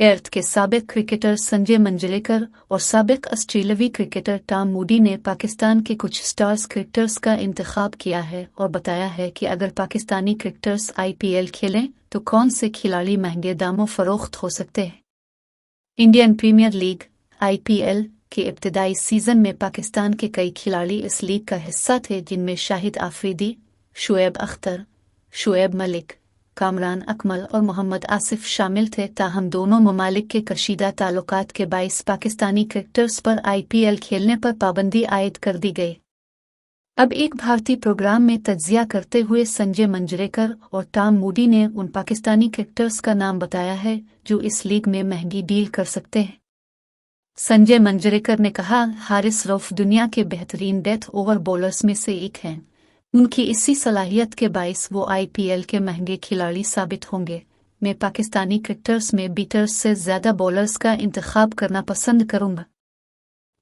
Earth के साबिक cricketer Sanjay Manjrekar और साबिक ऑस्ट्रेलियावी क्रिकेटर टॉम मूडी ने पाकिस्तान के कुछ स्टार्स क्रिकेटर्स का इंतखाब किया है और बताया है कि अगर पाकिस्तानी क्रिकेटर्स IPL खेलें तो कौन से खिलाड़ी महंगे दामों फरोख्त हो सकते हैं। इंडियन प्रीमियर लीग IPL के इब्तिदाई सीजन में पाकिस्तान के कई खिलाड़ी इस लीग का हिस्सा थे, जिनमें शाहिद आफरीदी, शुएब अख्तर, शुएब मलिक, कामरान अकमल और मोहम्मद आसिफ शामिल थे। ताहम दोनों ममालिक के कशीदा ताल्लुकात के बाइस पाकिस्तानी क्रिकेटर्स पर IPL खेलने पर पाबंदी आयद कर दी गई। अब एक भारतीय प्रोग्राम में तज्जिया करते हुए संजय मंजरेकर और टॉम मूडी ने उन पाकिस्तानी क्रिकेटर्स का नाम बताया है जो इस लीग में महंगी डील कर सकते हैं। संजय मंजरेकर ने कहा, हारिस रऊफ दुनिया के बेहतरीन डेथ ओवर बॉलर्स में से एक हैं। उनकी इसी सलाहियत के बाइस वो IPL के महंगे खिलाड़ी साबित होंगे। मैं पाकिस्तानी क्रिकेटर्स में बीटर्स से ज़्यादा बॉलर्स का इंतखाब करना पसंद करूंगा।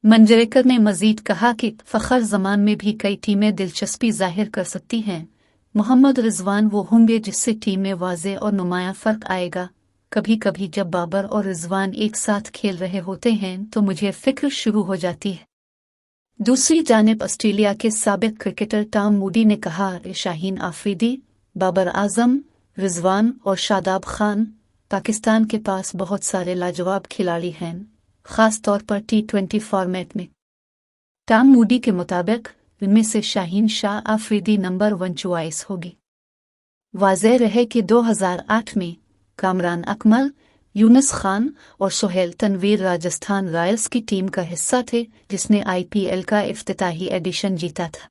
मंजरेकर ने मजीद कहा कि फ़खर ज़मान में भी कई टीमें दिलचस्पी जाहिर कर सकती हैं। मोहम्मद रिजवान वो होंगे जिससे टीम में वाज़े और नुमायां फ़र्क आएगा। कभी कभी जब बाबर और रिजवान एक साथ खेल रहे होते हैं तो मुझे फ़िक्र शुरू हो जाती है। दूसरी जानिब ऑस्ट्रेलिया के साबिक क्रिकेटर टॉम मूडी ने कहा, शाहीन आफरीदी, बाबर आजम, रिजवान और शादाब खान, पाकिस्तान के पास बहुत सारे लाजवाब खिलाड़ी हैं, ख़ास तौर पर T20 फॉर्मेट में। टॉम मूडी के मुताबिक इनमें से शाहीन शाह आफरीदी नंबर 1 चॉइस होगी। वाज़ेह रहे कि 2008 में कामरान अकमल, यूनुस खान और सोहेल तनवीर राजस्थान रॉयल्स की टीम का हिस्सा थे जिसने IPL का इफ्तिताही एडिशन जीता था।